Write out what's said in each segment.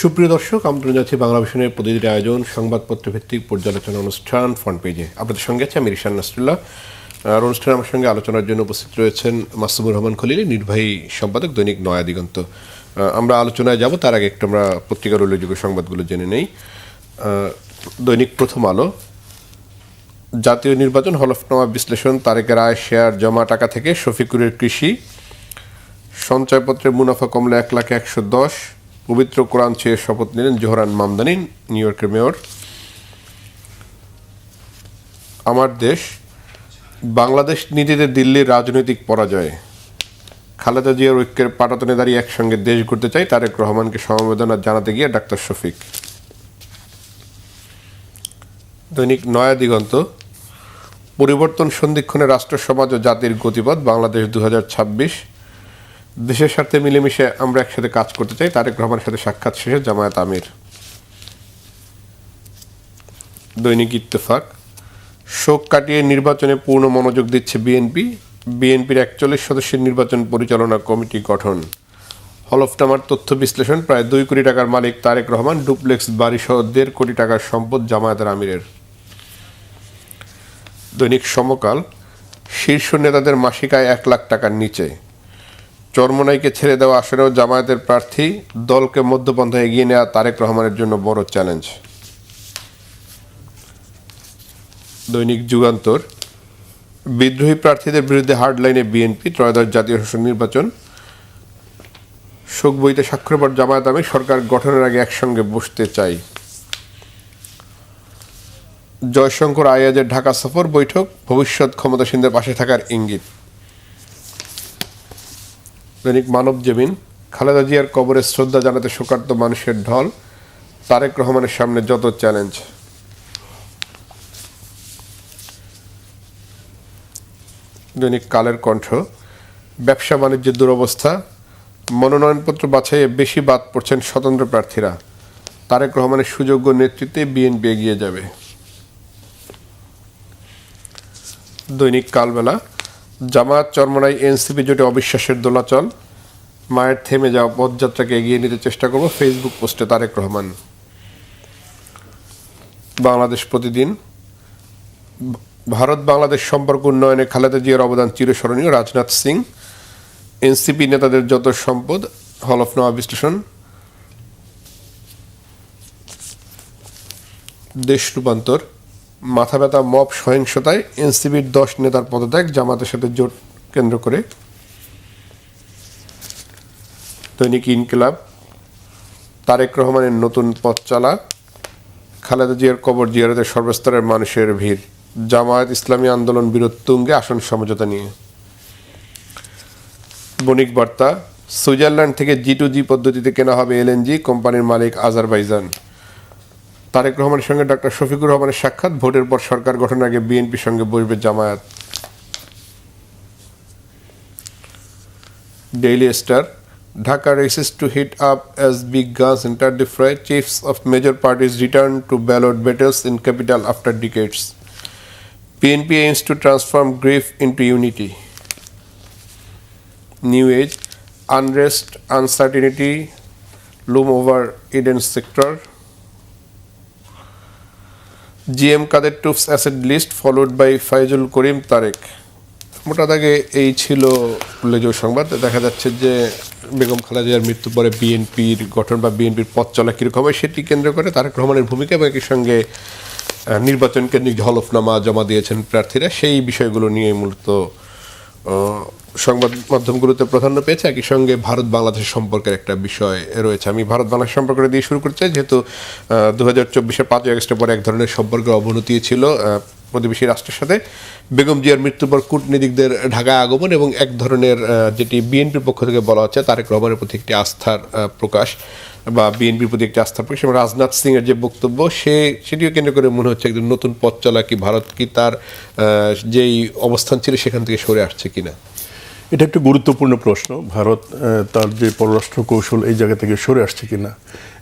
সুপ্রিয় দর্শক, আমন্ত্রণ যাচ্ছি বাংলা ভিশনের প্রতিদিন আয়োজন সংবাদপত্র ভিত্তিক পর্যালোচনা অনুষ্ঠান ফ্রন্ট পেজে। আপনাদের সঙ্গে আছে আমি রিশান নাসরুল্লাহ। আর অনুষ্ঠানে আমার সঙ্গে আলোচনার জন্য উপস্থিত রয়েছেন মাসুমুর রহমান খলিল, নির্বাহী সম্পাদক, দৈনিক নয়া দিগন্ত। আমরা আলোচনায় যাব তার আগে একটু আমরা পত্রিকার উল্লেখযোগ্য সংবাদগুলো জেনে নেই। দৈনিক প্রথম আলো, জাতীয় নির্বাচন হলফনামা বিশ্লেষণ, তারেকের আয়, শেয়ার জমা টাকা থেকে শফিকুরের কৃষি, সঞ্চয়পত্রের মুনাফা কমলে 1,110,000, পবিত্র কোরআন ছুঁয়ে শপথ নিলেন জোহরান মামদানি, নিউ ইয়র্কের মেয়র। আমার দেশ, বাংলাদেশ নীতিতে দিল্লির রাজনৈতিক পরাজয়, খালেদা জিয়ার ঐক্যের পাটাতনে দাঁড়িয়ে একসঙ্গে দেশ গড়তে চাই, তারেক রহমানকে সমবেদনা জানাতে গিয়ে ডাক্তার শফিক। দৈনিক নয়া দিগন্ত, পরিবর্তন সন্ধিক্ষণে রাষ্ট্র, সমাজ ও জাতির গতিপথ, বাংলাদেশ 2026, দেশের স্বার্থে মিলেমিশে আমরা একসাথে কাজ করতে চাই, তারেক রহমানের সাথে সাক্ষাৎ শেষে জামায়াত আমির। দৈনিক ইত্তেফাক, শোক কাটিয়ে নির্বাচনে পূর্ণ মনোযোগ দিচ্ছে বিএনপি, বিএনপির 41 সদস্যের নির্বাচন পরিচালনা কমিটি গঠন। হলফনামার তথ্য বিশ্লেষণ, প্রায় 2 কোটি টাকার মালিক তারেক রহমান, ডুপ্লেক্স বাড়ি সহ 1.5 কোটি টাকার সম্পদ জামায়াতের আমিরের। দৈনিক সমকাল, শীর্ষ নেতাদের মাসিক আয় 1 লাখ টাকার নিচে, চরমোনাইকে ছেড়ে দেওয়া আসনেও জামায়াতের প্রার্থী, দলকে মধ্যপন্থায় এগিয়ে নেওয়া তারেক রহমানের জন্য বড় চ্যালেঞ্জ। দৈনিক যুগান্তর, বিদ্রোহী প্রার্থীদের বিরুদ্ধে হার্ডলাইনে বিএনপি, ত্রয়োদশ জাতীয় সংসদ নির্বাচন, শোক বইতে স্বাক্ষরের পর জামায়াত আমির, সরকার গঠনের আগে একসঙ্গে বসতে চাই। জয়শঙ্কর আয়াজের ঢাকা সফর, বৈঠক, ভবিষ্যৎ ক্ষমতাসীনদের পাশে থাকার ইঙ্গিত। দৈনিক মানবজমিন, খালেদা জিয়ার কবরে শ্রদ্ধা জানাতে শোকার্ত মানুষের ঢল, তারেক রহমানের সামনে যত চ্যালেঞ্জ। দৈনিক কালের কণ্ঠ, ব্যবসা বাণিজ্যের দুরবস্থা, মনোনয়নপত্র বাছাইয়ে বেশি বাদ পড়ছেন স্বতন্ত্র প্রার্থীরা, তারেক রহমানের সুযোগ্য নেতৃত্বে বিএনপি এগিয়ে যাবে। দৈনিক কালবেলা, জামায়াত চরমোনাই এনসিপি জোটে অবিশ্বাসের দোলাচল, মায়ের থেমে যাওয়া পদযাত্রাকে এগিয়ে নিতে চেষ্টা করব, ফেসবুক পোস্টে তারেক রহমান। বাংলাদেশ প্রতিদিন, ভারত বাংলাদেশ সম্পর্ক উন্নয়নে খালেদা জিয়ার অবদান চিরস্মরণীয়, রাজনাথ সিং। এনসিপি নেতাদের যত সম্পদ, হলফনামা বিশ্লেষণ। দেশ রূপান্তর, মাথা ব্যথা মব সহিংসতায় এনসিপির 10 নেতার পদত্যাগ, জামাতের সাথে জোট কেন্দ্র করে। দৈনিক ইনকিলাব, তারেক রহমানের নতুন পথ চলা, খালেদা জিয়ার কবর জিয়ারতে সর্বস্তরের মানুষের ভিড়, জামায়াত ইসলামী আন্দোলন বিরোধ তুঙ্গে, আসন সমঝোতা নিয়ে। বণিক বার্তা, সুইজারল্যান্ড থেকে G2G পদ্ধতিতে কেনা হবে এলএনজি, কোম্পানির মালিক আজারবাইজান। তারেক রহমানের সঙ্গে ডক্টর শফিকুর রহমানের সাক্ষাৎ, ভোটের পর সরকার গঠনের আগে বিএনপির সঙ্গে বসবে Jamaat. Daily star, Dhaka races to heat up as big guns enter the fray, chiefs of major parties return to ballot battles in capital after decades. PNP aims to transform grief into unity. New Age, unrest, uncertainty loom over Eden sector. GM Kader Tuff's asset list followed by Faizul Karim Tarek. মোটা দাগে এই ছিল উল্লেখযোগ্য সংবাদ। দেখা যাচ্ছে যে বেগম খালেদা জিয়ার মৃত্যুর পরে বিএনপির গঠন বা বিএনপির পথ চলা কীরকম হবে সেটি কেন্দ্র করে তারেক রহমানের ভূমিকা এবং একই সঙ্গে নির্বাচন কেন্দ্রিক হলফনামা জমা দিয়েছেন প্রার্থীরা, সেই বিষয়গুলো নিয়ে মূলত সংবাদ মাধ্যমগুলোতে প্রাধান্য পেয়েছে। একই সঙ্গে ভারত বাংলাদেশ সম্পর্কের একটা বিষয় রয়েছে। আমি ভারত বাংলাদেশ সম্পর্কটা দিয়ে শুরু করতে চাই, যেহেতু 2024-এর 5 আগস্টের পরে এক ধরনের সম্পর্কের অবনতি ছিল প্রতিবেশী রাষ্ট্রের সাথে। বেগম জিয়ার মৃত্যুর পর কূটনীতিকদের ঢাকায় আগমন এবং এক ধরনের যেটি বিএনপির পক্ষ থেকে বলা হচ্ছে তারেক রহমানের প্রতি একটি আস্থার প্রকাশ বা বিএনপির প্রতি একটি আস্থার প্রকাশ এবং রাজনাথ সিংয়ের যে বক্তব্য সেটিও কেন্দ্র করে মনে হচ্ছে একজন নতুন পথ চলা কি ভারত কি তার যেই অবস্থান ছিল সেখান থেকে সরে আসছে কিনা। এটা একটা গুরুত্বপূর্ণ প্রশ্ন, ভারত তার যে পররাষ্ট্র কৌশল এই জায়গা থেকে সরে আসছে কিনা।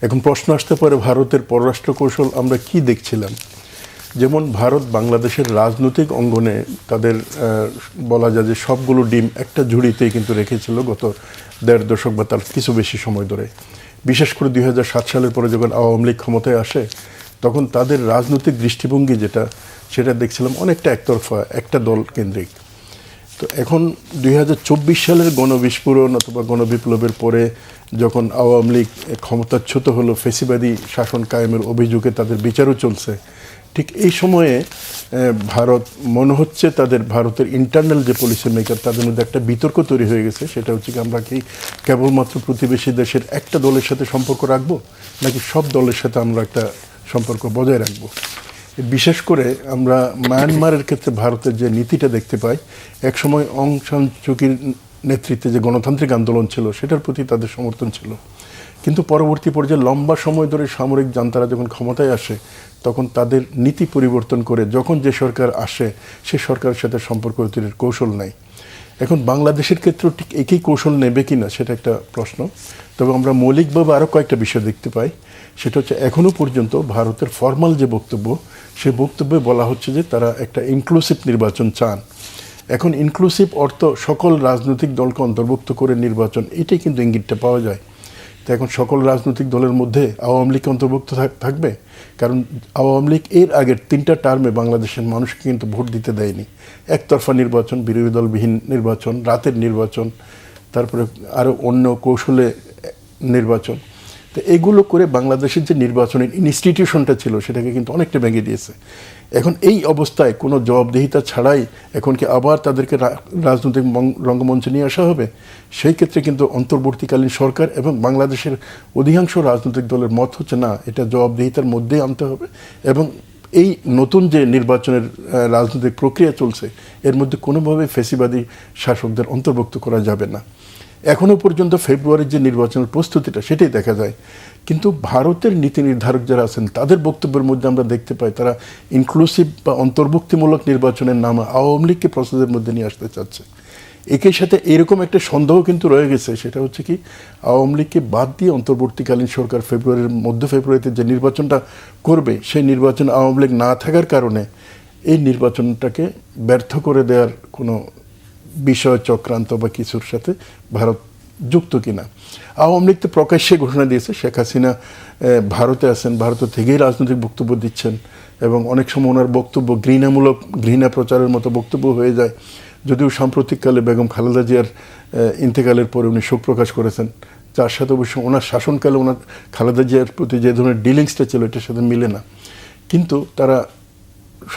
এখন প্রশ্ন আসতে পারে ভারতের পররাষ্ট্র কৌশল আমরা কি দেখছিলাম। যেমন ভারত বাংলাদেশের রাজনৈতিক অঙ্গনে তাদের বলা যায় যে সবগুলো ডিম একটা ঝুড়িতেই কিন্তু রেখেছিল গত 1.5 দশক বা তার কিছু বেশি সময় ধরে। বিশেষ করে 2007 সালের পরে যখন আওয়ামী লীগ ক্ষমতায় আসে, তখন তাদের রাজনৈতিক দৃষ্টিভঙ্গি সেটা দেখছিলাম অনেকটা একতরফা, একটা দল কেন্দ্রিক। তো এখন 2024 সালের গণবিস্ফোরণ অথবা গণবিপ্লবের পরে যখন আওয়ামী লীগ ক্ষমতাচ্যুত হলো, ফেসিবাদী শাসন কায়েমের অভিযোগে তাদের বিচারও চলছে, ঠিক এই সময়ে ভারত মনে হচ্ছে ভারতের ইন্টারনাল যে পলিসি মেকার তাদের মধ্যে একটা বিতর্ক তৈরি হয়ে গেছে। সেটা হচ্ছে কি, আমরা কি কেবলমাত্র প্রতিবেশী দেশের একটা দলের সাথে সম্পর্ক রাখবো, নাকি সব দলের সাথে আমরা একটা সম্পর্ক বজায় রাখবো। বিশেষ করে আমরা মায়ানমারের ক্ষেত্রে ভারতের যে নীতিটা দেখতে পাই, একসময় অং সান সুকির নেতৃত্বে যে গণতান্ত্রিক আন্দোলন ছিল সেটার প্রতি তাদের সমর্থন ছিল, কিন্তু পরবর্তী পর্যায়ে লম্বা সময় ধরে সামরিক জান্তারা যখন ক্ষমতায় আসে তখন তাদের নীতি পরিবর্তন করে যখন যে সরকার আসে সে সরকারের সাথে সম্পর্ক তৈরির কৌশল নেয়। এখন বাংলাদেশের ক্ষেত্রেও ঠিক একই কৌশল নেবে কি না সেটা একটা প্রশ্ন। তবে আমরা মৌলিকভাবে আরও কয়েকটা বিষয় দেখতে পাই। সেটা হচ্ছে, এখনও পর্যন্ত ভারতের ফর্মাল যে বক্তব্য, সে বক্তব্যে বলা হচ্ছে যে তারা একটা ইনক্লুসিভ নির্বাচন চান। এখন ইনক্লুসিভ অর্থ সকল রাজনৈতিক দলকে অন্তর্ভুক্ত করে নির্বাচন, এটাই কিন্তু ইঙ্গিতটা পাওয়া যায়। তো এখন সকল রাজনৈতিক দলের মধ্যে আওয়ামী লীগ অন্তর্ভুক্ত থাকবে, কারণ আওয়ামী লীগ এর আগের 3টা টার্মে বাংলাদেশের মানুষকে কিন্তু ভোট দিতে দেয়নি। একতরফা নির্বাচন, বিরোধী দলবিহীন নির্বাচন, রাতের নির্বাচন, তারপরে আরও অন্য কৌশলে নির্বাচন। তো এগুলো করে বাংলাদেশের যে নির্বাচনের ইনস্টিটিউশনটা ছিল সেটাকে কিন্তু অনেকটা ভেঙে দিয়েছে। এখন এই অবস্থায় কোনো জবাবদিহিতা ছাড়াই এখন কি আবার তাদেরকে রাজনৈতিক রঙ্গমঞ্চে নিয়ে আসা হবে? সেই ক্ষেত্রে কিন্তু অন্তর্বর্তীকালীন সরকার এবং বাংলাদেশের অধিকাংশ রাজনৈতিক দলের মত হচ্ছে না, এটা জবাবদিহিতার মধ্যেই আনতে হবে এবং এই নতুন যে নির্বাচনের রাজনৈতিক প্রক্রিয়া চলছে এর মধ্যে কোনোভাবে ফেসিবাদী শাসকদের অন্তর্ভুক্ত করা যাবে না। এখনও পর্যন্ত ফেব্রুয়ারির যে নির্বাচনের প্রস্তুতিটা সেটাই দেখা যায়, কিন্তু ভারতের নীতি নির্ধারক যারা আছেন তাদের বক্তব্যের মধ্যে আমরা দেখতে পাই তারা ইনক্লুসিভ বা অন্তর্ভুক্তিমূলক নির্বাচনের নামে আওয়ামী লীগকে প্রসেসের মধ্যে নিয়ে আসতে চাচ্ছে। একই সাথে এরকম একটা সন্দেহ কিন্তু রয়ে গেছে, সেটা হচ্ছে কি, আওয়ামী লীগকে বাদ দিয়ে অন্তর্বর্তীকালীন সরকার মধ্য ফেব্রুয়ারিতে যে নির্বাচনটা করবে সেই নির্বাচন আওয়ামী লীগ না থাকার কারণে এই নির্বাচনটাকে ব্যর্থ করে দেওয়ার কোনো বিষয় চক্রান্ত বা কিছুর সাথে ভারত যুক্ত কিনা। আওয়ামী লীগ তো প্রকাশ্যে ঘোষণা দিয়েছে শেখ হাসিনা ভারতে আছেন, ভারত থেকেই রাজনৈতিক বক্তব্য দিচ্ছেন এবং অনেক সময় ওনার বক্তব্য ঘৃণা প্রচারের মতো বক্তব্য হয়ে যায়। যদিও সাম্প্রতিককালে বেগম খালেদা জিয়ার ইন্তেকালের পরে উনি শোক প্রকাশ করেছেন, যার সাথে অবশ্য ওনার শাসনকালে ওনার খালেদা জিয়ার প্রতি যে ধরনের ডিলিংসটা ছিল এটার সাথে মিলে না। কিন্তু তারা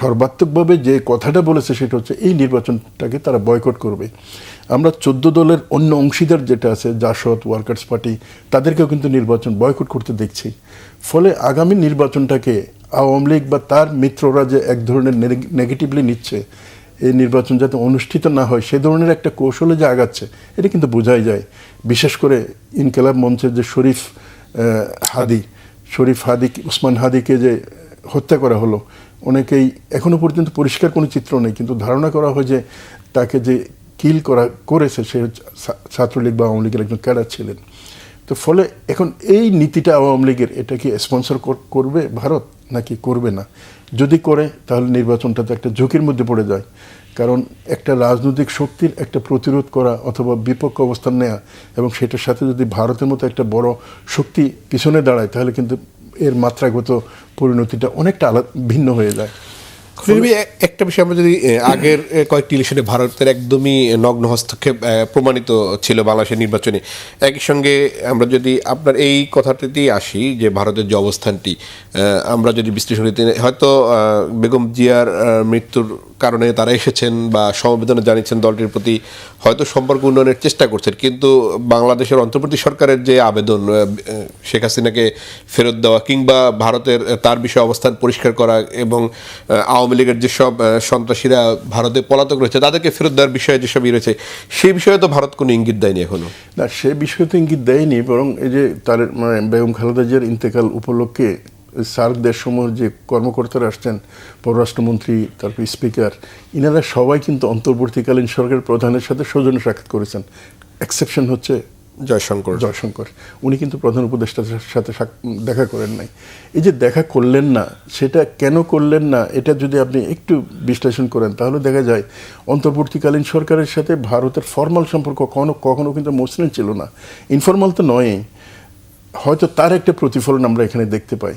সর্বাত্মকভাবে যে কথাটা বলেছে সেটা হচ্ছে এই নির্বাচনটাকে তারা বয়কট করবে। আমরা 14 দলের অন্য অংশীদার যেটা আছে, জাসদ, ওয়ার্কার্স পার্টি, তাদেরকেও কিন্তু নির্বাচন বয়কট করতে দেখছি। ফলে আগামী নির্বাচনটাকে আওয়ামী লীগ বা তার মিত্ররা যে এক ধরনের নেগেটিভলি নিচ্ছে, এই নির্বাচন যাতে অনুষ্ঠিত না হয় সে ধরনের একটা কৌশলে যে আগাচ্ছে এটা কিন্তু বোঝাই যায়। বিশেষ করে ইনকিলাব মঞ্চের যে শরীফ হাদি উসমান হাদিকে যে হত্যা করা হলো, অনেকেই এখনও পর্যন্ত পরিষ্কার কোনো চিত্র নেই, কিন্তু ধারণা করা হয় যে তাকে যে কিল করেছে সে ছাত্রলীগ বা আওয়ামী লীগের একজন ক্যাডার ছিলেন। তো ফলে এখন এই নীতিটা আওয়ামী লীগের, এটা কি স্পন্সর করবে ভারত নাকি করবে না? যদি করে তাহলে নির্বাচনটা তো একটা ঝুঁকির মধ্যে পড়ে যায়, কারণ একটা রাজনৈতিক শক্তির একটা প্রতিরোধ করা অথবা বিপক্ষ অবস্থান নেওয়া এবং সেটার সাথে যদি ভারতের মতো একটা বড় শক্তি পিছনে দাঁড়ায় তাহলে কিন্তু এর মাত্রাগত পরিণতিটা অনেকটা ভিন্ন হয়ে যায়। একটা বিষয়, আমরা যদি আগের কয়েকটি ইলেকশনে ভারতের একদমই নগ্ন হস্তক্ষেপ প্রমাণিত ছিল বাংলাদেশের নির্বাচনে, একই সঙ্গে আমরা যদি আপনার এই কথাটিতেই আসি যে ভারতের যে অবস্থানটি আমরা যদি বিশ্লেষণ করতে, হয়তো বেগম জিয়ার মৃত্যুর কারণে তারা এসেছেন বা সমবেদনা জানিয়েছেন দলটির প্রতি, হয়তো সম্পর্ক উন্নয়নের চেষ্টা করছেন, কিন্তু বাংলাদেশের অন্তর্বর্তী সরকারের যে আবেদন শেখ হাসিনাকে ফেরত দেওয়া কিংবা ভারতের তার বিষয়ে অবস্থান পরিষ্কার করা এবং আওয়ামী লীগের যেসব সন্ত্রাসীরা ভারতে পলাতক রয়েছে তাদেরকে ফেরত দেওয়ার বিষয়ে যেসব রয়েছে সেই বিষয়ে তো ভারত কোনো ইঙ্গিত দেয়নি এখনো। না, সে বিষয়ে তো ইঙ্গিত দেয়নি, বরং এই যে তার বেগম খালেদা জিয়ার ইন্তেকাল উপলক্ষে সার্ক দেশসমূহের যে কর্মকর্তারা আসছেন, পররাষ্ট্রমন্ত্রী, তারপর স্পিকার, ইনারা সবাই কিন্তু অন্তর্বর্তীকালীন সরকারের প্রধানের সাথে সৌজন্য সাক্ষাৎ করেছেন। এক্সেপশন হচ্ছে জয়শঙ্কর, উনি কিন্তু প্রধান উপদেষ্টার সাথে দেখা করেন নাই। এই যে দেখা করলেন না, সেটা কেন করলেন না এটা যদি আপনি একটু বিশ্লেষণ করেন তাহলে দেখা যায় অন্তর্বর্তীকালীন সরকারের সাথে ভারতের ফর্মাল সম্পর্ক কখনো কিন্তু মসৃণ ছিল না, ইনফর্মাল তো নয়ই। হয়তো তার একটা প্রতিফলন আমরা এখানে দেখতে পাই।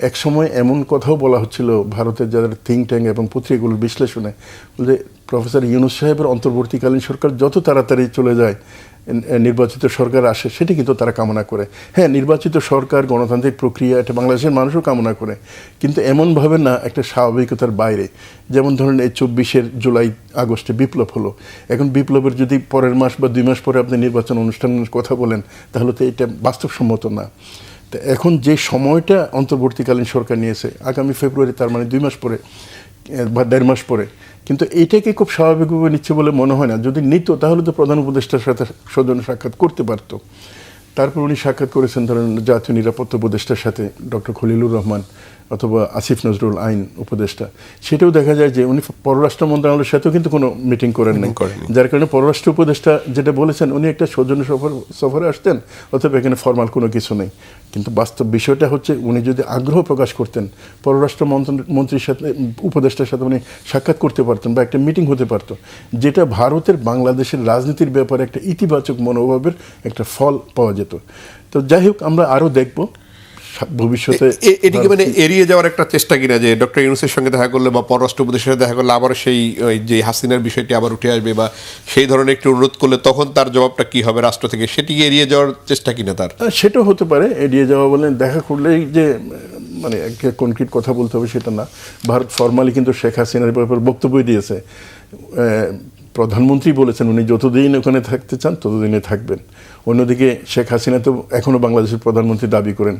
এক সময় এমন কথাও বলা হচ্ছিল ভারতের যাদের থিঙ্ক ট্যাঙ্ক এবং পত্রিকাগুলোর বিশ্লেষণে, যে প্রফেসর ইউনূস সাহেবের অন্তর্বর্তীকালীন সরকার যত তাড়াতাড়ি চলে যায়, নির্বাচিত সরকার আসে, সেটি কিন্তু তারা কামনা করে। হ্যাঁ, নির্বাচিত সরকার, গণতান্ত্রিক প্রক্রিয়া, এটা বাংলাদেশের মানুষও কামনা করে, কিন্তু এমনভাবে না একটা স্বাভাবিকতার বাইরে। যেমন ধরেন এই 24 জুলাই আগস্টে বিপ্লব হলো, এখন বিপ্লবের যদি পরের মাস বা 2 মাস পরে আপনি নির্বাচন অনুষ্ঠানের কথা বলেন, তাহলে তো এটা বাস্তবসম্মত না। তো এখন যে সময়টা অন্তর্বর্তীকালীন সরকার নিয়েছে, আগামী ফেব্রুয়ারি, তার মানে 2 মাস পরে বা 1.5 মাস পরে, কিন্তু এইটাকে খুব স্বাভাবিকভাবে নিচ্ছে বলে মনে হয় না। যদি নিত তাহলে তো প্রধান উপদেষ্টার সাথে সৌজন্য সাক্ষাৎ করতে পারতো। তারপর উনি সাক্ষাৎ করেছেন ধরেন জাতীয় নিরাপত্তা উপদেষ্টার সাথে, ডক্টর খলিলুর রহমান অথবা আসিফ নজরুল আইন উপদেষ্টা। সেটাও দেখা যায় যে উনি পররাষ্ট্র মন্ত্রণালয়ের সাথেও কিন্তু কোনো মিটিং করেন নাই, যার কারণে পররাষ্ট্র উপদেষ্টা যেটা বলেছেন, উনি একটা সৌজন্য সফরে আসতেন, অথবা এখানে ফরমাল কোনো কিছু নেই। কিন্তু বাস্তব বিষয়টা হচ্ছে, উনি যদি আগ্রহ প্রকাশ করতেন, পররাষ্ট্র মন্ত্রীর সাথে, উপদেষ্টার সাথে উনি সাক্ষাৎ করতে পারতেন, বা একটা মিটিং হতে পারতো, যেটা ভারতের বাংলাদেশের রাজনীতির ব্যাপারে একটা ইতিবাচক মনোভাবের একটা ফল পাওয়া যেত। তো যাই হোক, আমরা আরও দেখব ভবিষ্যতে। এটিকে মানে এড়িয়ে যাওয়ার একটা চেষ্টা কিনা, যে ডক্টর ইউনূসের সঙ্গে দেখা করলে বা পররাষ্ট্র উপদেষ্টার সাথে দেখা করলে আবার সেই যে হাসিনার বিষয়টি আবার উঠে আসবে, বা সেই ধরনের একটু অনুরোধ করলে তখন তার জবাবটা কি হবে রাষ্ট্র থেকে, সেটিকে এড়িয়ে যাওয়ার চেষ্টা কিনা তার? সেটাও হতে পারে, এড়িয়ে যাওয়া বলে দেখা করলেই যে মানে একটা কনক্রিট কথা বলতে হবে সেটা না। ভারত ফরমালি কিন্তু শেখ হাসিনার ব্যাপারে বক্তব্য দিয়েছে। প্রধানমন্ত্রী বলেছেন উনি যতদিন ওখানে থাকতে চান ততদিনে থাকবেন। অন্যদিকে শেখ হাসিনা তো এখনও বাংলাদেশের প্রধানমন্ত্রী দাবি করেন,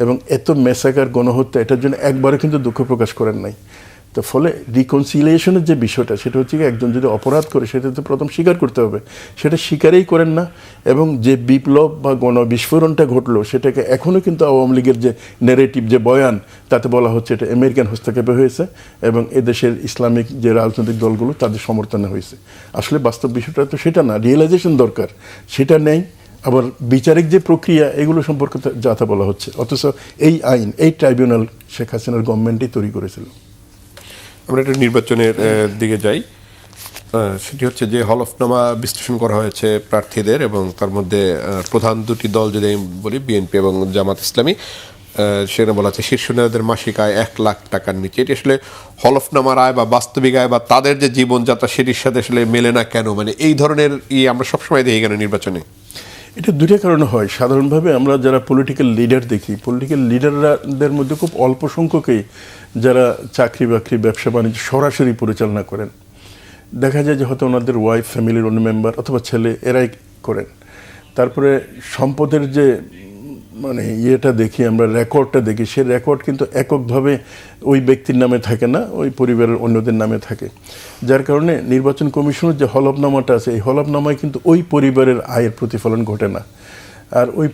এবং এত মেসাকার, গণহত্যা, এটার জন্য একবারও কিন্তু দুঃখ প্রকাশ করেন নাই। তো ফলে রিকনসিলিয়েশনের যে বিষয়টা, সেটা হচ্ছে কি, একজন যদি অপরাধ করে সেটা তো প্রথম স্বীকার করতে হবে, সেটা স্বীকারই করেন না। এবং যে বিপ্লব বা গণবিস্ফোরণটা ঘটলো, সেটাকে এখনও কিন্তু আওয়ামী লীগের যে ন্যারেটিভ, যে বয়ান, তাতে বলা হচ্ছে এটা আমেরিকান হস্তক্ষেপে হয়েছে এবং এদেশের ইসলামিক যে রাজনৈতিক দলগুলো তাদের সমর্থনে হয়েছে। আসলে বাস্তব বিষয়টা তো সেটা না, রিয়েলাইজেশন দরকার, সেটা নেই। আবার বিচারিক যে প্রক্রিয়া, এগুলো সম্পর্কে যাতা বলা হচ্ছে, অথচ এই আইন, এই ট্রাইব্যুনাল শেখ হাসিনার গভর্নমেন্টই তৈরি করেছিল। আমরা একটা নির্বাচনের দিকে যাই। সেটি হচ্ছে যে হলফনামা বিশ্লেষণ করা হয়েছে প্রার্থীদের, এবং তার মধ্যে প্রধান দুটি দল যদি আমি বলি, বিএনপি এবং জামাত ইসলামী, সেখানে বলা আছে শীর্ষ নেতাদের মাসিক আয় 1 লাখ টাকার নিচে। এটি আসলে হলফনামার আয় বা বাস্তবিক আয় বা তাদের যে জীবনযাত্রা, সেটির সাথে আসলে মেলে না কেন? মানে এই ধরনের আমরা সবসময় দেখি কেন নির্বাচনে? এটা দুটো কারণে হয়। সাধারণভাবে আমরা যারা পলিটিক্যাল লিডার দেখি, পলিটিক্যাল লিডারদের মধ্যে খুব অল্প সংখ্যকেই যারা চাকরি বাকরি, ব্যবসা বাণিজ্য সরাসরি পরিচালনা করেন। দেখা যায় যে হয়তো ওনাদের ওয়াইফ, ফ্যামিলির অন্য মেম্বার অথবা ছেলে, এরাই করেন। তারপরে সম্পদের যে মানে ইয়েটা দেখি আমরা, রেকর্ডটা দেখি, সে রেকর্ড কিন্তু এককভাবে ওই ব্যক্তির নামে থাকে না, ওই পরিবারের অন্যদের নামে থাকে। যার কারণে নির্বাচন কমিশনের যে হলফনামাটা আছে, এই হলফনামায় কিন্তু ওই পরিবারের আয়ের প্রতিফলন ঘটে না। আর ওই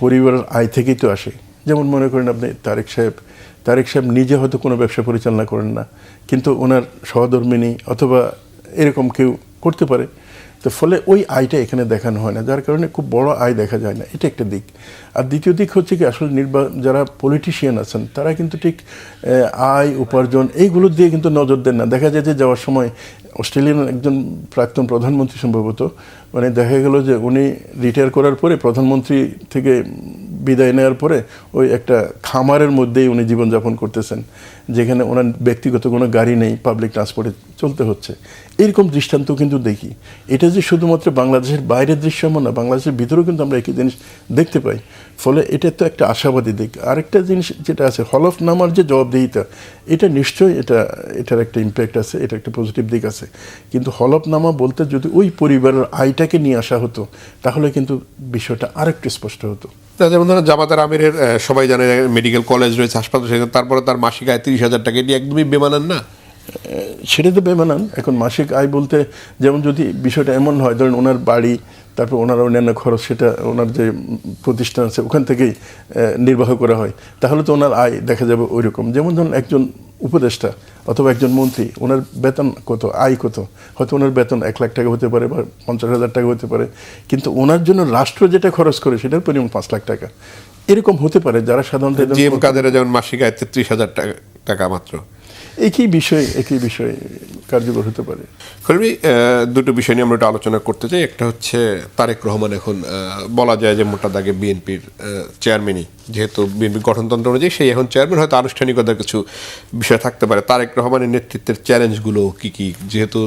পরিবারের আয় থেকেই তো আসে। যেমন মনে করেন আপনি তারেক সাহেব নিজে হয়তো কোনো ব্যবসা পরিচালনা করেন না, কিন্তু ওনার সহধর্মিণী অথবা এরকম কেউ করতে পারে। তো ফলে ওই আয়টা এখানে দেখানো হয় না, যার কারণে খুব বড় আয় দেখা যায় না। এটা একটা দিক। আর দ্বিতীয় দিক হচ্ছে কি, আসলে যারা পলিটিশিয়ান আছেন তারা কিন্তু ঠিক আয় উপার্জন এইগুলো দিয়ে কিন্তু নজর দেন না। দেখা যায় যে যাওয়ার সময় অস্ট্রেলিয়ান একজন প্রাক্তন প্রধানমন্ত্রী সম্ভবত, মানে দেখা গেল যে উনি রিটায়ার করার পরে, প্রধানমন্ত্রী থেকে বিদায় নেওয়ার পরে, ওই একটা খামারের মধ্যেই উনি জীবনযাপন করতেছেন, যেখানে ওনার ব্যক্তিগত কোনো গাড়ি নেই, পাবলিক ট্রান্সপোর্টে চলতে হচ্ছে। এরকম দৃষ্টান্ত কিন্তু দেখি। এটা যে শুধুমাত্র বাংলাদেশের বাইরের দৃশ্য এমন না, বাংলাদেশের ভিতরেও কিন্তু আমরা একই জিনিস দেখতে পাই। ফলে এটা তো একটা আশাবাদী দিক। আরেকটা জিনিস যেটা আছে, হলফনামার যে জবাবদিহিতা, এটা নিশ্চয়ই এটার একটা ইম্প্যাক্ট আছে, এটা একটা পজিটিভ দিক আছে। কিন্তু হলফনামা বলতে যদি ওই পরিবারের আয়টাকে নিয়ে আসা হতো, তাহলে কিন্তু বিষয়টা আরেকটু স্পষ্ট হতো। যেমন ধরেন জামাতার আমিরের সবাই জানে মেডিকেল কলেজ রয়েছে, হাসপাতাল রয়েছে, তারপরে তার মাসিক আয় 30,000 টাকা, এটি একদমই বেমানান না? সেটা তো বেমানান। এখন মাসিক আয় বলতে, যেমন যদি বিষয়টা এমন হয়, ধরেন ওনার বাড়ি, তারপর ওনার অন্যান্য খরচ, সেটা ওনার যে প্রতিষ্ঠান আছে ওখান থেকেই নির্বাহ করা হয়, তাহলে তো ওনার আয় দেখা যাবে ওই রকম। যেমন ধরুন একজন উপদেষ্টা অথবা একজন মন্ত্রী, ওনার বেতন কত, আয় কত, হয়তো ওনার বেতন 1 লাখ টাকা হতে পারে বা 50,000 টাকা হতে পারে, কিন্তু ওনার জন্য রাষ্ট্র যেটা খরচ করে সেটার পরিমাণ 5 লাখ টাকা, এরকম হতে পারে। যারা সাধারণত জিএম কাদেরের যেমন মাসিক আয় 33,000 টাকা মাত্র। একই বিষয় কার্যকর হতে পারে। কলমি, দুটো বিষয় নিয়ে আমরা একটু আলোচনা করতে চাই। একটা হচ্ছে তারেক রহমান এখন বলা যায় যে মোটা দাগে বিএনপির চেয়ারম্যানই, যেহেতু বিএনপি গঠনতন্ত্র অনুযায়ী সেই এখন চেয়ারম্যান, হয়তো আনুষ্ঠানিকতার কিছু বিষয় থাকতে পারে। তারেক রহমানের নেতৃত্বের চ্যালেঞ্জগুলো কি কি, যেহেতু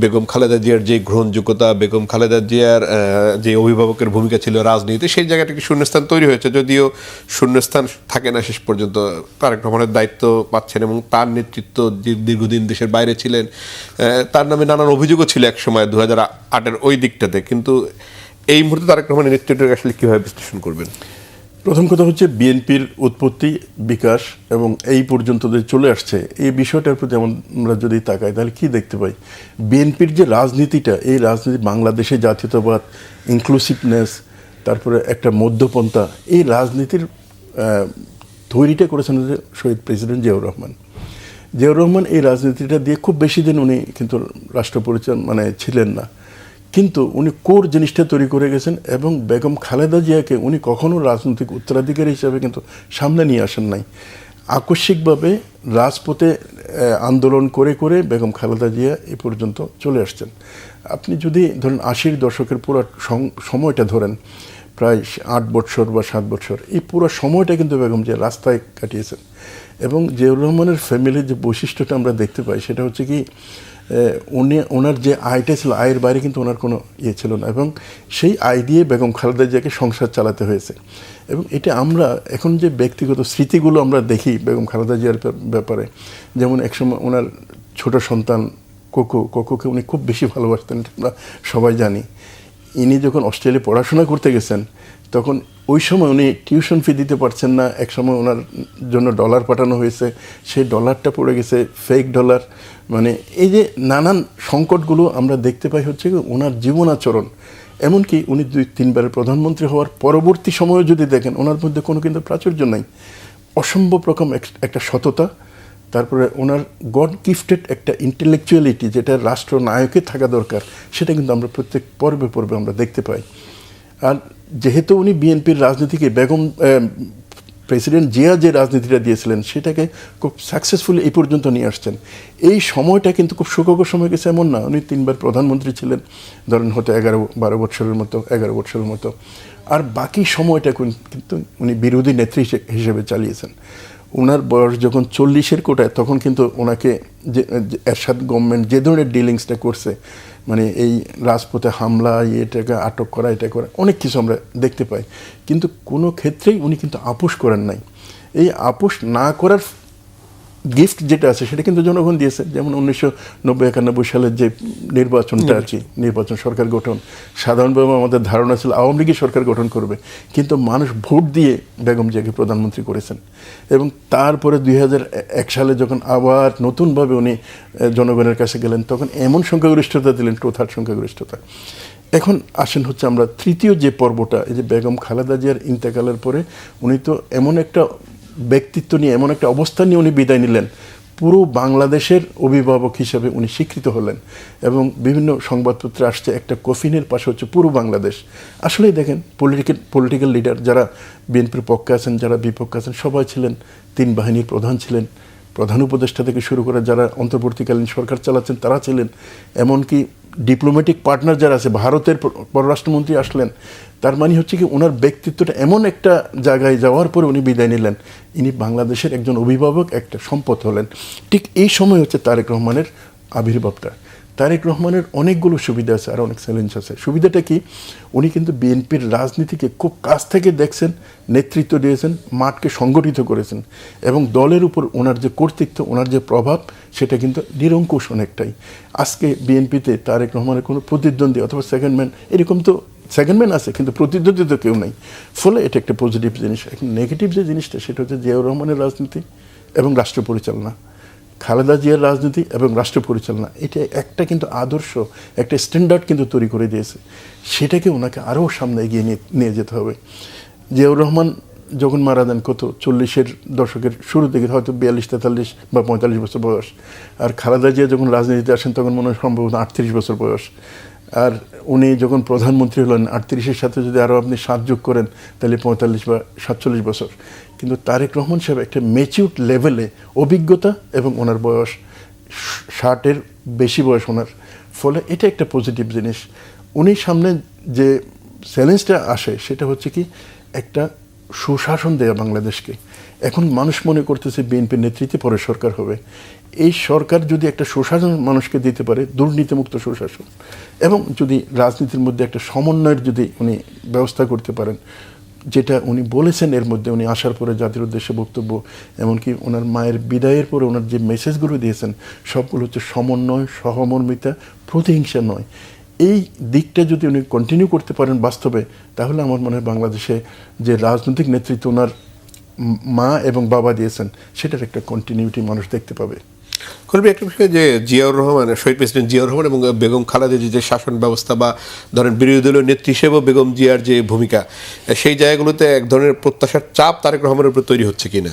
বেগম খালেদা জিয়ার যে গ্রহণযোগ্যতা, বেগম খালেদা জিয়ার যে অভিভাবকের ভূমিকা ছিল রাজনীতিতে, সেই জায়গাটা একটি শূন্যস্থান তৈরি হয়েছে, যদিও শূন্যস্থান থাকে না শেষ পর্যন্ত। তারেক রহমানের দায়িত্ব পাচ্ছেন এবং তার নেতৃত্ব দীর্ঘদিন দেশের বাইরে ছিলেন, তার নামে নানান অভিযোগও ছিল এক সময় 2008-এর ওই দিকটাতে। কিন্তু এই মুহূর্তে তারেক রহমানের নেতৃত্বকে আসলে কীভাবে বিশ্লেষণ করবেন? প্রথম কথা হচ্ছে বিএনপির উৎপত্তি, বিকাশ এবং এই পর্যন্ত যে চলে আসছে, এই বিষয়টার প্রতি আমরা যদি তাকাই তাহলে কি দেখতে পাই? বিএনপির যে রাজনীতিটা, এই রাজনীতি বাংলাদেশে জাতীয়তাবাদ, ইনক্লুসিভনেস, তারপরে একটা মধ্যপন্থা, এই রাজনীতির তৈরিটা করেছেন শহীদ প্রেসিডেন্ট জিয়াউর রহমান। জিয়াউর রহমান এই রাজনীতিটা দিয়ে খুব বেশি দিন উনি কিন্তু রাষ্ট্র পরিচালনা ছিলেন না, কিন্তু উনি কোর জিনিসটা তৈরি করে গেছেন। এবং বেগম খালেদা জিয়াকে উনি কখনো রাজনৈতিক উত্তরাধিকারী হিসাবে কিন্তু সামনে নিয়ে আসেন নাই। আকস্মিকভাবে রাজপথে আন্দোলন করে করে বেগম খালেদা জিয়া এ পর্যন্ত চলে আসছেন। আপনি যদি ধরেন 80-র দশকের পুরো সময়টা ধরেন, প্রায় 8 বছর বা 7 বছর, এই পুরো সময়টা কিন্তু বেগম জিয়া রাস্তায় কাটিয়েছেন। এবং জিয়াউর রহমানের ফ্যামিলির যে বৈশিষ্ট্যটা আমরা দেখতে পাই সেটা হচ্ছে কি, ওনার যে আয়টা ছিল, আয়ের বাইরে কিন্তু ওনার কোনো ইয়ে ছিল না, এবং সেই আয় দিয়ে বেগম খালেদা জিয়াকে সংসার চালাতে হয়েছে। এবং এটা আমরা এখন যে ব্যক্তিগত স্মৃতিগুলো আমরা দেখি বেগম খালেদা জিয়ার ব্যাপারে, যেমন একসময় ওনার ছোট সন্তান কোকোকে উনি খুব বেশি ভালোবাসতেন, আমরা সবাই জানি। ইনি যখন অস্ট্রেলিয়া পড়াশোনা করতে গেছেন, তখন ওই সময় উনি টিউশন ফি দিতে পারছেন না। এক সময় ওনার জন্য ডলার পাঠানো হয়েছে, সেই ডলারটা পড়ে গেছে ফেক ডলার। মানে এই যে নানান সংকটগুলো আমরা দেখতে পাই হচ্ছে কি ওনার জীবন আচরণ। এমনকি উনি 2-3 বারের প্রধানমন্ত্রী হওয়ার পরবর্তী সময়ে যদি দেখেন, ওনার মধ্যে কোনো কিন্তু প্রাচুর্য নাই, অসম্ভব রকম একটা সততা, তারপরে ওনার গড গিফটেড একটা ইন্টেলেকচুয়ালিটি, যেটা রাষ্ট্রনায়কে থাকা দরকার, সেটা কিন্তু আমরা প্রত্যেক পর্বে পর্বে আমরা দেখতে পাই। আর যেহেতু উনি বিএনপির রাজনীতিকে প্রেসিডেন্ট জিয়া যে রাজনীতিটা দিয়েছিলেন সেটাকে খুব সাকসেসফুলি এই পর্যন্ত নিয়ে আসছেন। এই সময়টা কিন্তু খুব সুখকর সময় গেছে এমন না। উনি 3 বার প্রধানমন্ত্রী ছিলেন, ধরেন হয়তো 11 বছরের মতো, আর বাকি সময়টা কিন্তু উনি বিরোধী নেত্রী হিসেবে চালিয়েছেন। ওনার বয়স যখন 40-এর কোটায়, তখন কিন্তু ওনাকে যে এরশাদ গভর্নমেন্ট যে ধরনের ডিলিংসটা করছে, মানে এই রাজপথে হামলা, এটাকে আটক করা, এটা করা, অনেক কিছু আমরা দেখতে পাই, কিন্তু কোনো ক্ষেত্রেই উনি কিন্তু আপোষ করেন নাই। এই আপোষ না করার গিফট যেটা আছে সেটা কিন্তু জনগণ দিয়েছে। যেমন 1990-91 সালের যে নির্বাচনটা আর কি, নির্বাচন, সরকার গঠন, সাধারণভাবে আমাদের ধারণা ছিল আওয়ামী লীগই সরকার গঠন করবে, কিন্তু মানুষ ভোট দিয়ে বেগম জিয়াকে প্রধানমন্ত্রী করেছেন। এবং তারপরে 2001 সালে যখন আবার নতুনভাবে উনি জনগণের কাছে গেলেন, তখন এমন সংখ্যাগরিষ্ঠতা দিলেন, 2/3 সংখ্যাগরিষ্ঠতা। এখন আসেন হচ্ছে আমরা তৃতীয় যে পর্বটা, এই যে বেগম খালেদা জিয়ার ইন্তেকালের পরে উনি তো এমন একটা ব্যক্তিত্ব নিয়ে, এমন একটা অবস্থান নিয়ে উনি বিদায় নিলেন, পুরো বাংলাদেশের অভিভাবক হিসেবে উনি স্বীকৃত হলেন। এবং বিভিন্ন সংবাদপত্রে আসছে একটা কফিনের পাশে হচ্ছে পুরো বাংলাদেশ। আসলেই দেখেন, পলিটিক্যাল লিডার যারা বিএনপির পক্ষে আছেন, যারা বিপক্ষে আছেন, সবাই ছিলেন। 3 বাহিনীর প্রধান ছিলেন, প্রধান উপদেষ্টা থেকে শুরু করে যারা অন্তর্বর্তীকালীন সরকার চালাচ্ছেন তারা ছিলেন। এমনকি ডিপ্লোম্যাটিক পার্টনার যারা আছে, ভারতের পররাষ্ট্রমন্ত্রী আসলেন। তার মানে হচ্ছে কি ওনার ব্যক্তিত্বটা এমন একটা জায়গায় যাওয়ার পরে উনি বিদায় নিলেন, ইনি বাংলাদেশের একজন অভিভাবক, একটা সম্পদ হলেন। ঠিক এই সময় হচ্ছে তারেক রহমানের আবির্ভাবটা। তারেক রহমানের অনেকগুলো সুবিধা আছে আর অনেক চ্যালেঞ্জ আছে। সুবিধাটা কি, উনি কিন্তু বিএনপির রাজনীতিকে খুব কাছ থেকে দেখছেন, নেতৃত্ব দিয়েছেন, মাঠকে সংগঠিত করেছেন, এবং দলের উপর ওনার যে কর্তৃত্ব, ওনার যে প্রভাব, সেটা কিন্তু নিরঙ্কুশ অনেকটাই। আজকে বিএনপিতে তারেক রহমানের কোনো প্রতিদ্বন্দ্বী অথবা সেকেন্ড ম্যান, এরকম তো সেকেন্ড ম্যান আছে কিন্তু প্রতিদ্বন্দ্বী তো কেউ নেই। ফলে এটা একটা পজিটিভ জিনিস। এখন নেগেটিভ যে জিনিসটা, সেটা হচ্ছে জিয়াউর রহমানের রাজনীতি এবং রাষ্ট্র পরিচালনা, খালেদা জিয়ার রাজনীতি এবং রাষ্ট্র পরিচালনা, এটা একটা কিন্তু আদর্শ, একটা স্ট্যান্ডার্ড কিন্তু তৈরি করে দিয়েছে। সেটাকে ওনাকে আরও সামনে এগিয়ে নিয়ে যেতে হবে। জিয়াউর রহমান যখন মারা যান, কত 40-এর দশকের শুরু থেকে, হয়তো 42-43 বা 45 বছর বয়স। আর খালেদা জিয়া যখন রাজনীতিতে আসেন তখন মনে হয় সম্ভবত 38 বছর বয়স। আর উনি যখন প্রধানমন্ত্রী হলেন 38-এর সাথে যদি আরও আপনি 7 যোগ করেন তাহলে 45 বা 47 বছর। কিন্তু তারেক রহমান সাহেব একটা ম্যাচিউরড লেভেলে অভিজ্ঞতা, এবং ওনার বয়স 60-এর বেশি বয়স ওনার, ফলে এটা একটা পজিটিভ জিনিস। উনি সামনে যে চ্যালেঞ্জটা আসে সেটা হচ্ছে কি একটা সুশাসন দেয়া বাংলাদেশকে। এখন মানুষ মনে করতেছে বিএনপির নেতৃত্বে পরে সরকার হবে। এই সরকার যদি একটা সুশাসন মানুষকে দিতে পারে, দুর্নীতিমুক্ত সুশাসন, এবং যদি রাজনীতির মধ্যে একটা সমন্বয়ের যদি উনি ব্যবস্থা করতে পারেন, যেটা উনি বলেছেন এর মধ্যে উনি আসার পরে জাতির উদ্দেশ্যে বক্তব্য, এমনকি ওনার মায়ের বিদায়ের পরে ওনার যে মেসেজগুলো দিয়েছেন সবগুলো হচ্ছে সমন্বয়, সহমর্মিতা, প্রতিহিংসা নয়। এই দিকটা যদি উনি কন্টিনিউ করতে পারেন বাস্তবে, তাহলে আমার মনে হয় বাংলাদেশে যে রাজনৈতিক নেতৃত্ব ওনার মা এবং বাবা দিয়েছেন সেটার একটা কন্টিনিউটি মানুষ দেখতে পাবে। খুবই একটা বিষয় যে জিয়াউর রহমান, শহীদ প্রেসিডেন্ট জিয়াউর রহমান এবং বেগম খালেদা জিয়ার যে শাসন ব্যবস্থা বা ধরেন বিরোধী দলীয় নেত্রী হিসেবেও বেগম জিয়ার যে ভূমিকা, সেই জায়গাগুলোতে এক ধরনের প্রত্যাশার চাপ তারেক রহমানের উপর তৈরি হচ্ছে কিনা?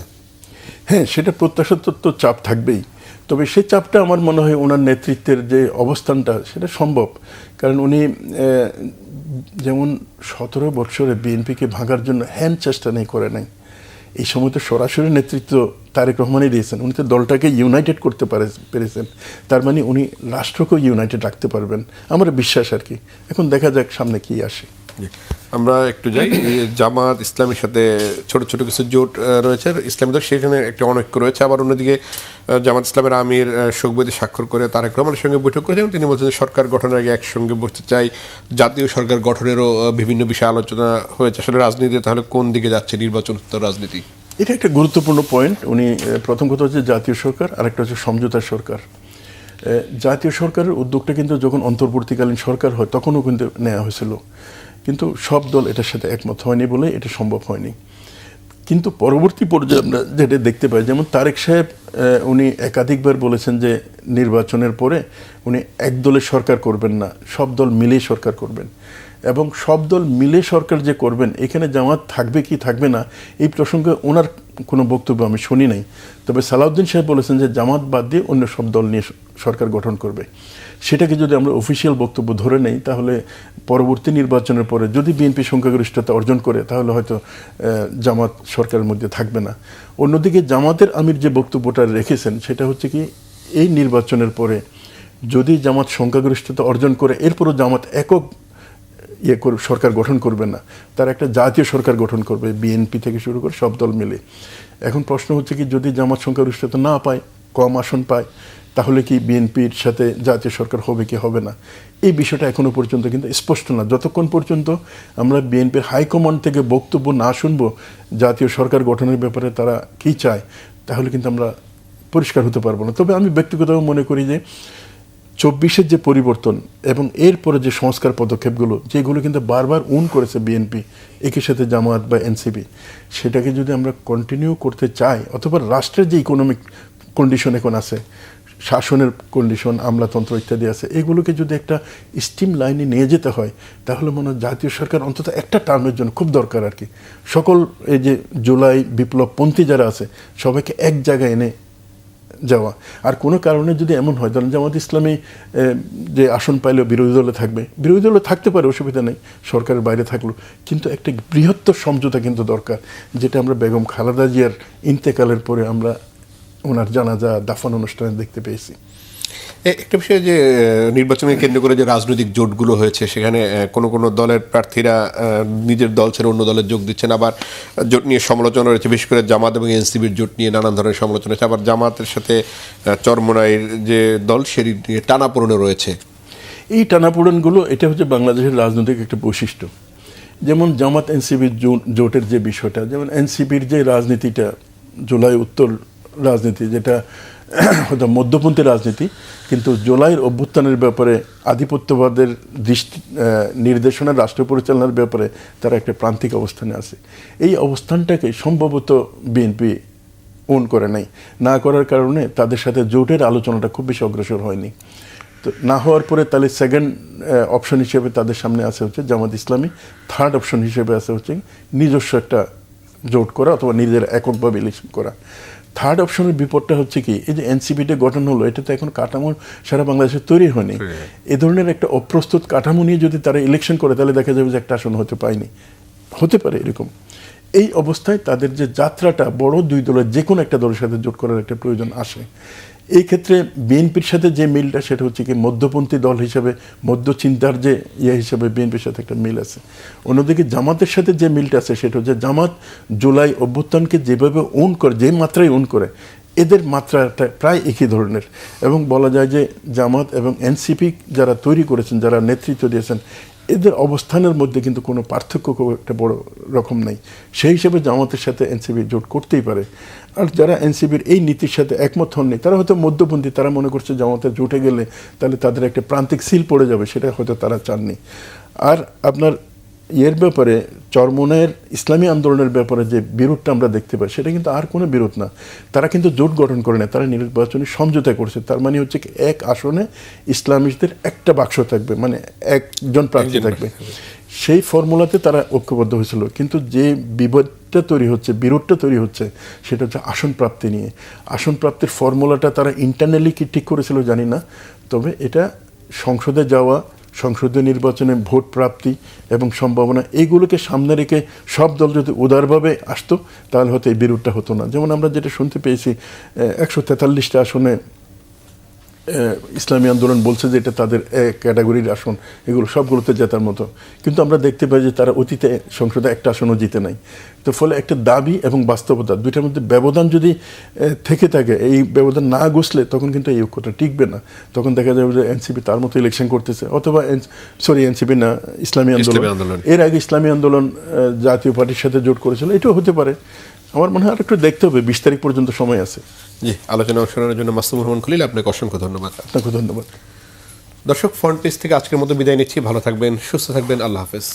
হ্যাঁ, সেটা প্রত্যাশার তো চাপ থাকবেই, তবে সেই চাপটা আমার মনে হয় ওনার নেতৃত্বের যে অবস্থানটা সেটা সম্ভব। কারণ উনি যেমন 17 বছরে বিএনপিকে ভাঙার জন্য হ্যান্ড চেষ্টা নেই, করে নাই। এই সময় তো সরাসরি নেতৃত্ব তারেক রহমানই দিয়েছেন। উনি তো দলটাকে ইউনাইটেড করতে পেরেছেন, তার মানে উনি রাষ্ট্রকেও ইউনাইটেড রাখতে পারবেন, আমার বিশ্বাস আর কি। এখন দেখা যাক সামনে কি আসে। আমরা একটু যাই জামাত ইসলামের সাথে ছোট ছোট কিছু জোট রয়েছে ইসলামী দল, সেখানে একটা অনৈক্য রয়েছে। আবার অন্যদিকে জামাত ইসলামের আমির শোকবেদী স্বাক্ষর করে তারেক রহমানের সঙ্গে বৈঠক করেছেন। তিনি বলছেন সরকার গঠনের আগে একসঙ্গে বসতে চাই, জাতীয় সরকার গঠনেরও বিভিন্ন বিষয়ে আলোচনা হয়েছে। আসলে রাজনীতি তাহলে কোন দিকে যাচ্ছে, নির্বাচন রাজনীতি? এটা একটা গুরুত্বপূর্ণ পয়েন্ট। উনি প্রথম কথা হচ্ছে জাতীয় সরকার, আরেকটা হচ্ছে সমঝোতার সরকার। জাতীয় সরকারের উদ্যোগটা কিন্তু যখন অন্তর্বর্তীকালীন সরকার হয় তখনও কিন্তু নেওয়া হয়েছিল, কিন্তু সব দল এটার সাথে একমত হয়নি বলে এটা সম্ভব হয়নি। কিন্তু পরবর্তী পর্যায়ে আমরা যেটা দেখতে পাই, যেমন তারেক সাহেব উনি একাধিকবার বলেছেন যে নির্বাচনের পরে উনি এক দলের সরকার করবেন না, সব দল মিলেই সরকার করবেন। এবং সব দল মিলে সরকার যে করবেন, এখানে জামাত থাকবে কি থাকবে না এই প্রসঙ্গে ওনার কোনো বক্তব্য আমি শুনি নাই। তবে সালাউদ্দিন সাহেব বলেছেন যে জামাত বাদ দিয়ে অন্য সব দল নিয়ে সরকার গঠন করবে। সেটাকে যদি আমরা অফিসিয়াল বক্তব্য ধরে নেই, তাহলে পরবর্তী নির্বাচনের পরে যদি বিএনপি সংখ্যাগরিষ্ঠতা অর্জন করে, তাহলে হয়তো জামাত সরকারের মধ্যে থাকবে না। অন্যদিকে জামাতের আমির যে বক্তব্যটা রেখেছেন সেটা হচ্ছে কি, এই নির্বাচনের পরে যদি জামাত সংখ্যাগরিষ্ঠতা অর্জন করে, এরপরও জামাত একক সরকার গঠন করবে না, তার একটা জাতীয় সরকার গঠন করবে, বিএনপি থেকে শুরু করে সব দল মিলে। এখন প্রশ্ন হচ্ছে কি, যদি জামাত সংখ্যাগরিষ্ঠতা না পায়, কম আসন পায়, তাহলে কি বিএনপির সাথে জাতীয় সরকার হবে কি হবে না, এই বিষয়টা এখনো পর্যন্ত কিন্তু স্পষ্ট না। যতক্ষণ পর্যন্ত আমরা বিএনপির হাইকমান্ড থেকে বক্তব্য না শুনবো জাতীয় সরকার গঠনের ব্যাপারে তারা কি চায়, তাহলে কিন্তু আমরা পরিষ্কার হতে পারবো না। তবে আমি ব্যক্তিগতভাবে মনে করি যে 24-এর যে পরিবর্তন এবং এরপরে যে সংস্কার পদক্ষেপগুলো, যেগুলো কিন্তু বারবার করেছে বিএনপি একই সাথে জামায়াত বা এনসিপি, সেটাকে যদি আমরা কন্টিনিউ করতে চাই, অথবা রাষ্ট্রের যে ইকোনমিক কন্ডিশন এখন আছে, শাসনের কন্ডিশন, আমলাতন্ত্র ইত্যাদি আছে, এগুলোকে যদি একটা স্টিম লাইনে নিয়ে যেতে হয়, তাহলে মনে হয় জাতীয় সরকার অন্তত একটা টার্মের জন্য খুব দরকার আর কি। সকল এই যে জুলাই বিপ্লবপন্থী যারা আছে সবাইকে এক জায়গায় এনে যাওয়া। আর কোনো কারণে যদি এমন হয়, ধরেন জামাত ইসলামী যে আসন পাইলেও বিরোধী দলে থাকবে, বিরোধী দলে থাকতে পারে, অসুবিধা নেই, সরকারের বাইরে থাকলো, কিন্তু একটা বৃহত্তর সমঝোতা কিন্তু দরকার, যেটা আমরা বেগম খালেদা জিয়ার ইন্তেকালের পরে আমরা ওনার জানাজা দাফন অনুষ্ঠানে দেখতে পেয়েছি। একটা বিষয় যে নির্বাচনকে কেন্দ্র করে যে রাজনৈতিক জোটগুলো হয়েছে, সেখানে কোনো কোনো দলের প্রার্থীরা নিজের দল ছেড়ে অন্য দলে যোগ দিচ্ছেন। আবার জোট নিয়ে সমালোচনা রয়েছে, বিশেষ করে জামাত এবং এনসিপির জোট নিয়ে নানান ধরনের সমালোচনা হয়েছে। আবার জামাতের সাথে চরমোনাইয়ের যে দল, সেটি নিয়ে টানাপোড়েনে রয়েছে। এই টানাপোড়েনগুলো এটা হচ্ছে বাংলাদেশের রাজনৈতিক একটা বৈশিষ্ট্য। যেমন জামাত এনসিপির জোটের যে বিষয়টা, যেমন এনসিপির যে রাজনীতিটা জুলাই উত্তর রাজনীতি, যেটা হয়তো মধ্যপন্থী রাজনীতি, কিন্তু জুলাইয়ের অভ্যুত্থানের ব্যাপারে আধিপত্যবাদের নির্দেশনা রাষ্ট্র পরিচালনার ব্যাপারে তারা একটা প্রান্তিক অবস্থানে আছে। এই অবস্থানটাকে সম্ভবত বিএনপি করে নাই, না করার কারণে তাদের সাথে জোটের আলোচনাটা খুব বেশি অগ্রসর হয়নি। তো না হওয়ার পরে তাহলে সেকেন্ড অপশন হিসেবে তাদের সামনে আসে হচ্ছে জামাত ইসলামী, থার্ড অপশন হিসেবে আসে হচ্ছে নিজস্ব একটা জোট করা অথবা নিজের এককভাবে ইলেকশন করা। থার্ড অপশনের বিপদটা হচ্ছে কি, এই যে এনসিপিটা গঠন হলো, এটা তো এখন কাঠামো সারা বাংলাদেশে তৈরি হয়নি। এ ধরনের একটা অপ্রস্তুত কাঠামো নিয়ে যদি তারা ইলেকশন করে, তাহলে দেখা যাবে যে একটা আসন হতে পায়নি, হতে পারে এরকম। এই অবস্থায় তাদের যে যাত্রাটা বড় দুই দলের যে কোনো একটা দলের সাথে জোট করার একটা প্রয়োজন আসে। এই ক্ষেত্রে বিএনপির সাথে যে মিলটা, সেটা হচ্ছে কি মধ্যপন্থী দল হিসেবে, মধ্য চিন্তার যে হিসেবে বিএনপির সাথে একটা মিল আছে। অন্যদিকে জামাতের সাথে যে মিলটা আছে, সেটা হচ্ছে জামাত জুলাই অভ্যুত্থানকে যেভাবে ওন করে, যে মাত্রায় ওন করে, এদের মাত্রাটা প্রায় একই ধরনের। এবং বলা যায় যে জামাত এবং এনসিপি যারা তৈরি করেছেন, যারা নেতৃত্ব দিয়েছেন, এদের অবস্থানের মধ্যে কিন্তু কোনো পার্থক্য খুব একটা বড় রকম নেই। সেই হিসেবে জামাতের সাথে এনসিপি জোট করতেই পারে। আর যারা এনসিপির এই নীতির সাথে একমত হননি, তারা হয়তো মধ্যপন্থী, তারা মনে করছে জামাতের জোটে গেলে তাহলে তাদের একটা প্রান্তিক সিল পড়ে যাবে, সেটা হয়তো তারা চাননি। আর আপনার এর ব্যাপারে চরমোনাইয়ের ইসলামী আন্দোলনের ব্যাপারে যে বিরোধটা আমরা দেখতে পাই, সেটা কিন্তু আর কোনো বিরোধ না। তারা কিন্তু জোট গঠন করে না, তারা নির্বাচনী সমঝোতা করছে। তার মানে হচ্ছে কি, এক আসনে ইসলামিস্টদের একটা বাক্স থাকবে, মানে একজন প্রার্থী থাকবে। সেই ফর্মুলাতে তারা ঐক্যবদ্ধ হয়েছিল। কিন্তু যে বিবাদটা তৈরি হচ্ছে, বিরোধটা তৈরি হচ্ছে, সেটা হচ্ছে আসন প্রাপ্তি নিয়ে। আসন প্রাপ্তির ফর্মুলাটা তারা ইন্টারনালি কি ঠিক করেছিল জানি না, তবে এটা সংসদে যাওয়া, সংসদীয় নির্বাচনে ভোট প্রাপ্তি এবং সম্ভাবনা, এইগুলোকে সামনে রেখে সব দল যদি উদারভাবে আসতো, তাহলে হয়তো এই বিরোধটা হতো না। যেমন আমরা যেটা শুনতে পেয়েছি, 143টা আসনে ইসলামী আন্দোলন বলছে যে এটা তাদের ক্যাটাগরির আসন, এগুলো সবগুলোতে জেতার মতো। কিন্তু আমরা দেখতে পাই যে তারা অতীতে সংসদে একটা আসনও জিতে নাই। তো ফলে একটা দাবি এবং বাস্তবতা দুইটার মধ্যে ব্যবধান যদি থেকে থাকে, এই ব্যবধান না ঘুষলে তখন কিন্তু এই ঐক্যটা টিকবে না। তখন দেখা যাবে যে এনসিপি তার মতো ইলেকশন করতেছে, অথবা এনসিপি না, ইসলামী আন্দোলন। এর আগে ইসলামী আন্দোলন জাতীয় পার্টির সাথে জোট করেছিল, এটাও হতে পারে। আমার মনে হয় আর একটু দেখতে হবে, 20 তারিখ পর্যন্ত সময় আছে। জি, আলোচনা শোনানোর জন্য মাসুমুর রহমান খলিল, আপনাকে অসংখ্য ধন্যবাদ। আপনাকে ধন্যবাদ। দর্শক, ফ্রন্ট পেজ থেকে আজকের মতো বিদায় নিচ্ছি। ভালো থাকবেন, সুস্থ থাকবেন, আল্লাহ হাফেজ।